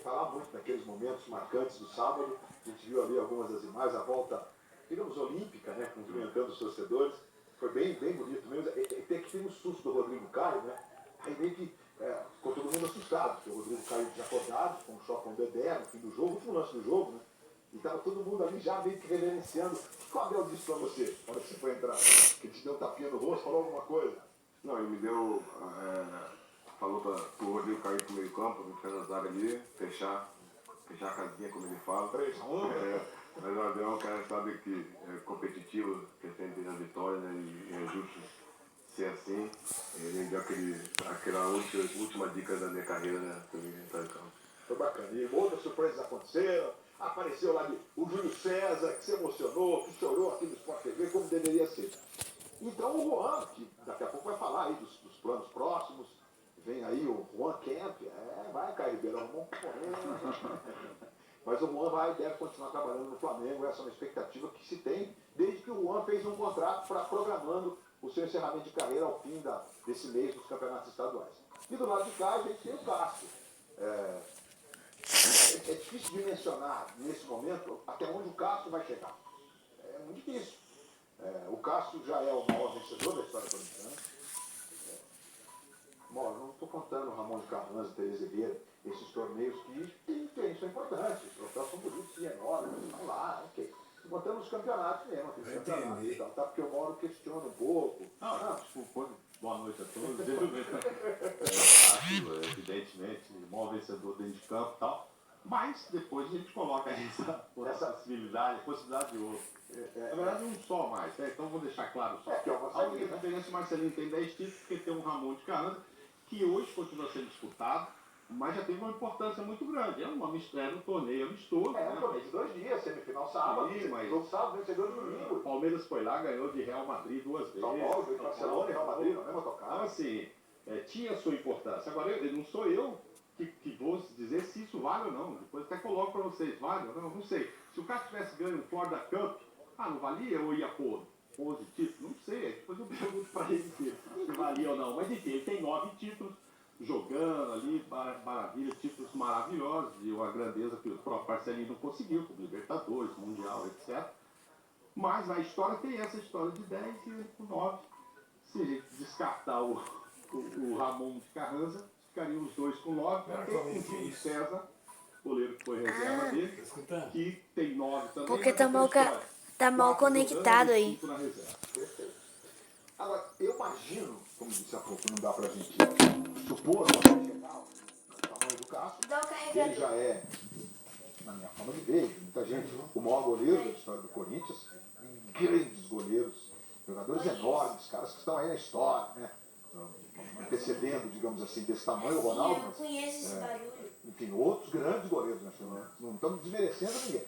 falar muito naqueles momentos marcantes do sábado. A gente viu ali algumas das imagens, a volta, digamos, olímpica, né, cumprimentando os torcedores. Foi bem, bem bonito mesmo. Tem um susto do Rodrigo Caio, né? Aí meio que ficou todo mundo assustado, porque o Rodrigo Caio desacordado, com um choque com o Dedé no fim do jogo, último lance do jogo, né? E estava todo mundo ali já meio que reverenciando. O que o Abel disse pra você, quando você foi entrar? Que ele te deu um tapinha no rosto, falou alguma coisa? Não, ele me deu. Falou pro Rodrigo cair pro meio campo, me fez a zaga ali, fechar a casinha, como ele fala. 3-1. Mas o Abel é um cara, sabe, que é competitivo, que sempre na vitória, né? E é justo ser assim. Ele me deu aquela última dica da minha carreira, né? Pra mim entrar em campo. Foi bacana. E outras surpresas aconteceram. Apareceu lá o Júlio César, que se emocionou, que chorou aqui no Sport TV, como deveria ser. Então o Juan, que daqui a pouco vai falar aí dos planos próximos, vem aí o Juan Kemp, vai Caio Ribeiro, arrumou um concorrente. Mas o Juan deve continuar trabalhando no Flamengo, essa é uma expectativa que se tem, desde que o Juan fez um contrato programando o seu encerramento de carreira ao fim desse mês dos campeonatos estaduais. E do lado de cá a gente tem o Cássio. É difícil de mencionar nesse momento até onde o Cássio vai chegar. É muito difícil. O Cássio já é o maior vencedor da história corintiana. Não estou contando o Ramon de Carranza, Tereza Vieira, esses torneios que são importantes, os troféus são bonitos e enormes, estão lá, ok. Contando os campeonatos mesmo, então, tá? Porque o Mauro questiona um pouco. Boa noite a todos. Cássio, evidentemente, o maior vencedor dentro de campo e tal. Mas depois a gente coloca essa possibilidade de outro. Na verdade, um só mais, né? Então vou deixar claro só. A única diferença, o Marcelinho tem 10 títulos, porque tem um Ramon de Carranza, que hoje continua sendo disputado, mas já teve uma importância muito grande. É um torneio amistoso. Um torneio de 2 dias, semifinal sábado, jogo sábado, vencedor no domingo. O Palmeiras foi lá, ganhou de Real Madrid 2 vezes. São Paulo, veio Barcelona e Real Madrid, na mesma tocada. Então, assim, tinha a sua importância. Agora, não sou eu que vou dizer se isso vale ou não. Depois até coloco para vocês, vale ou não, não sei. Se o cara tivesse ganho o Florida Cup, não valia ou ia pôr 11 títulos? Não sei, depois eu pergunto para ele se valia ou não. Mas enfim, ele tem 9 títulos, jogando ali, maravilha, títulos maravilhosos, e uma grandeza que o próprio Marcelinho não conseguiu, como Libertadores, Mundial, etc. Mas a história tem essa história de 10 e 9. Se a gente descartar o Ramon de Carranza, ficariam os dois com 9, e o Júlio César, goleiro que foi reserva dele, que tem 9 também. Porque tá mal conectado aí. Agora, eu imagino, como disse há pouco, não dá pra gente supor, mas é geral, o tamanho do Cássio, ele já é, na minha forma de ver, muita gente, o maior goleiro da história do Corinthians, grandes goleiros, jogadores enormes, caras que estão aí na história, né? Antecedendo, digamos assim, desse tamanho, o Ronaldo, Eu conheço esse barulho. enfim, outros grandes goleiros, né? Não estamos desmerecendo ninguém.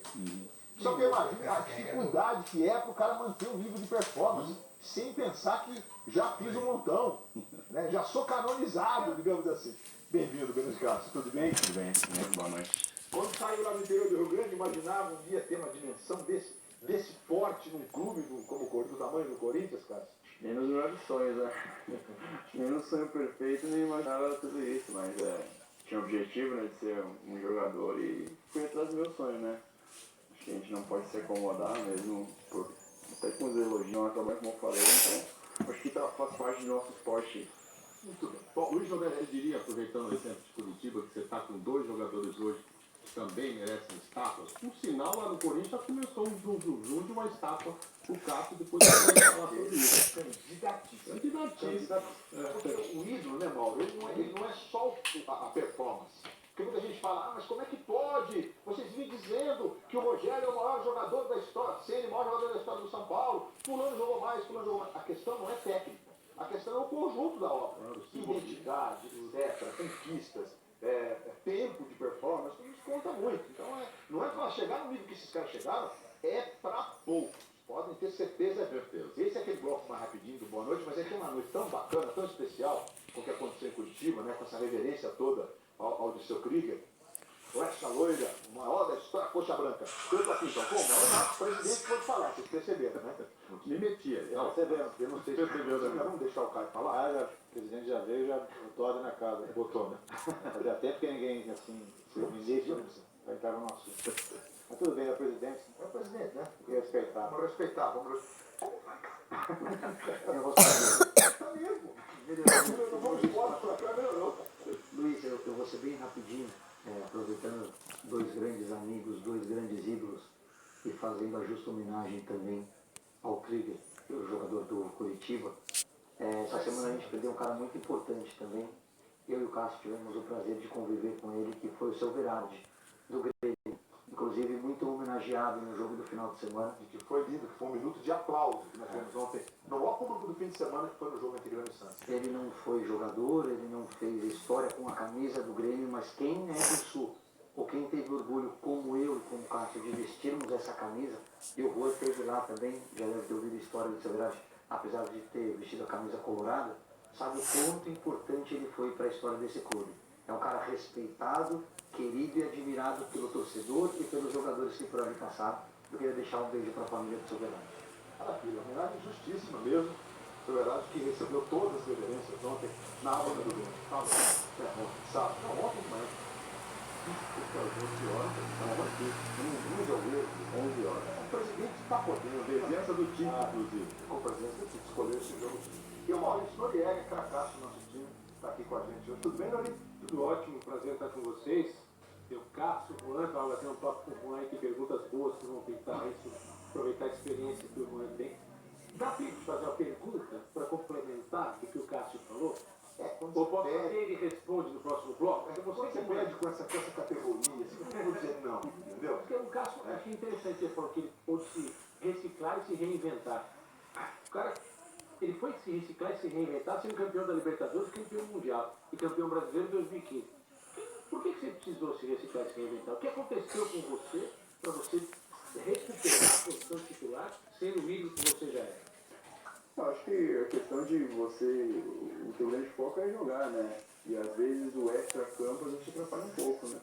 Só que eu imagino a dificuldade que é para o cara manter um nível de performance, sem pensar que já fiz um montão, né? Já sou canonizado, digamos assim. Bem-vindo, Benes Cássio, tudo bem? Tudo bem, boa noite. Quando saiu lá no interior do Rio Grande, imaginava um dia ter uma dimensão desse porte num clube do tamanho do Corinthians, cara? Nem nos melhores sonhos, né? Nem no sonho perfeito, nem imaginava tudo isso, mas tinha o objetivo, né, de ser um jogador e fui atrás do meu sonho, né? Acho que a gente não pode se acomodar mesmo, até com os elogios, não trabalho como eu falei, então acho que faz parte do nosso esporte. Muito bem. Bom, Luiz Roberto, eu diria, aproveitando o exemplo de Curitiba, que você está com 2 jogadores hoje que também merecem estátuas. Por sinal, lá no Corinthians já começou um zum de uma estátua do Cássio, depois a gente vai falar sobre isso. Candidatíssimo. Porque o ídolo, né, Mauro, ele não é só a performance. Porque muita gente fala, mas como é que pode? Vocês vêm dizendo que o Rogério é o maior jogador da história, se ele é o maior jogador da história do São Paulo, fulano jogou mais, fulano jogou mais. A questão não é técnica. A questão é o conjunto da obra. Identidade, etc., conquistas, tempo de performance, tudo isso conta muito. Então, não é para chegar no nível que esses caras chegaram, é para poucos. Podem ter certeza. Esse é aquele bloco mais rapidinho do Boa Noite, mas é que é uma noite tão bacana, tão especial, com o que aconteceu em Curitiba, né, com essa reverência toda ao Dirceu Krieger. flecha loira, o maior da história, coxa branca. Eu tô assim, então, pô, o presidente pode falar, vocês perceberam, né? Me metia. Não, você vê, eu não sei se percebeu também. Vamos deixar o Caio falar. O presidente já veio, já botou ordem na casa. Botou, né? Fazia tempo que ninguém, assim, se ministro, já entrava no assunto. Mas tudo bem, é o presidente. É o presidente, né? Tem que respeitar. Vamos respeitar, vamos respeitar. Eu vou saber. Tá mesmo. Não vamos embora, pra cá melhorou. Luiz, eu vou ser bem rapidinho, aproveitando dois grandes amigos, dois grandes ídolos e fazendo a justa homenagem também ao Krieger, o jogador do Curitiba. Essa semana a gente perdeu um cara muito importante também. Eu e o Cássio tivemos o prazer de conviver com ele, que foi o seu Verardi, do Grêmio. Inclusive muito homenageado no jogo do final de semana. E que foi lindo, que foi um minuto de aplauso que nós tivemos ontem no maior público do fim de semana, que foi no jogo entre Grêmio e Santos. Ele não foi jogador, ele não fez história com a camisa do Grêmio, mas quem é do Sul, ou quem teve orgulho, como eu e como o Cássio, de vestirmos essa camisa, e o Rua esteve lá também, já deve ter ouvido a história do seu Verardi, apesar de ter vestido a camisa colorada, sabe o quanto importante ele foi para a história desse clube. É um cara respeitado, querido e admirado pelo torcedor e pelos jogadores que por ali passaram. Eu queria deixar um beijo para a família do seu Verardi. Maravilha, homenagem justíssima mesmo. Seu Verardi que recebeu todas as reverências ontem na aula do Grêmio. Sábado, não, ontem de manhã. Às 11 horas, estava aqui, 11 horas. O presidente está podendo, Presença do time, inclusive. com a presença do time, escolheu esse jogo. E o Maurício Noriega, cracaço do nosso time, está aqui com a gente hoje. Tudo bem, Noriega? Tudo ótimo, prazer estar com vocês. Eu, Cássio, Juan, estava batendo um papo com o Juan aí, que perguntas boas que vão tentar isso, aproveitar a experiência que o Juan tem. Dá tempo de fazer uma pergunta para complementar o que o Cássio falou? Quando Ou você posso pede, fazer ele responde no próximo bloco? quando você pede com essa categoria, assim, não vou dizer não, entendeu? Porque o Cássio, achei interessante, ele falou que ele pôde se reciclar e se reinventar. O cara, ele foi se reciclar e se reinventar sendo campeão da Libertadores, campeão mundial e campeão brasileiro em 2015. Por que você precisou se reciclar e se reinventar? O que aconteceu com você para você recuperar a posição titular sendo o ídolo que você já é? Eu acho que a questão de você, o teu grande foco é jogar, né? E às vezes o extra-campo a gente atrapalha um pouco, né?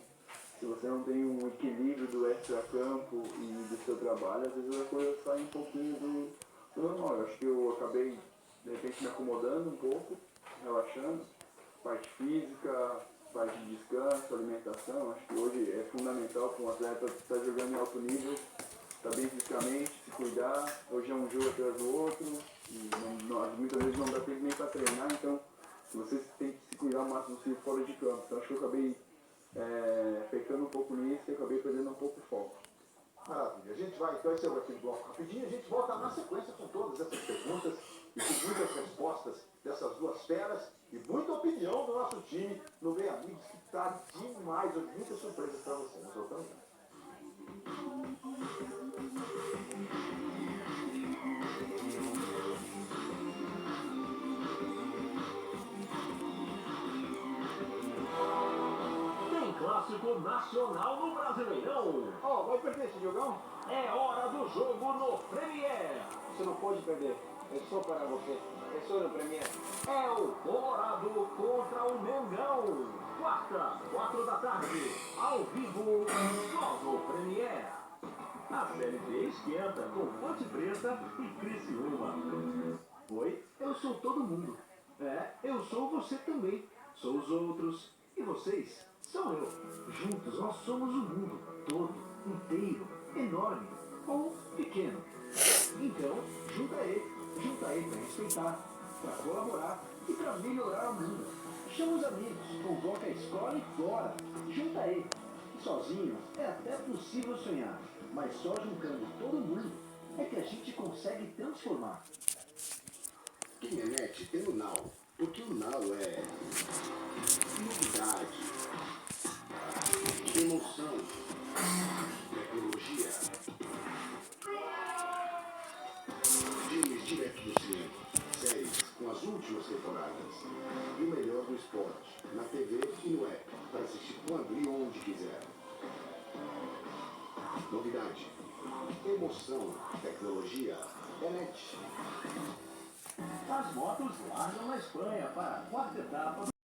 Se você não tem um equilíbrio do extra-campo e do seu trabalho, às vezes a coisa sai um pouquinho do normal. Eu acho que eu acabei, de repente, me acomodando um pouco, relaxando. Parte física, parte de descanso, alimentação. Acho que hoje é fundamental para um atleta que está jogando em alto nível, estar bem fisicamente, se cuidar. Hoje é um jogo atrás do outro. E muitas vezes não dá tempo nem para treinar, então você tem que se cuidar o máximo possível fora de campo. Então acho que eu acabei pecando um pouco nisso e acabei perdendo um pouco o foco. Maravilha. A gente vai, então esse é o aquele bloco rapidinho, a gente volta na sequência com todas essas perguntas e com muitas respostas dessas duas feras e muita opinião do nosso time no Bem Amigos, que está demais, hoje muitas surpresas para você. Nós voltamos já. Clássico nacional no Brasileirão. Vai perder esse jogão? É hora do jogo no Premier. Você não pode perder. Eu sou para você. Eu sou no Premier. É o Dourado contra o Mengão. Quarta, 4 da tarde, ao vivo, só no Premier. A Série B esquenta com Ponte Preta e Criciúma. Oi, eu sou todo mundo. Eu sou você também. Sou os outros. E vocês são eu. Juntos nós somos o mundo todo, inteiro, enorme ou pequeno. Então, junta aí para respeitar, para colaborar e para melhorar o mundo. Chama os amigos, convoca a escola e bora. Junta aí. Sozinho é até possível sonhar, mas só juntando todo mundo é que a gente consegue transformar. Quem é net tem o Now, porque o Now é novidade, emoção, tecnologia, filmes direto do cinema, séries com as últimas temporadas e o melhor do esporte, na TV e no app, para assistir quando e onde quiser. Novidade, emoção, tecnologia, é net. As motos largam na Espanha para a quarta etapa do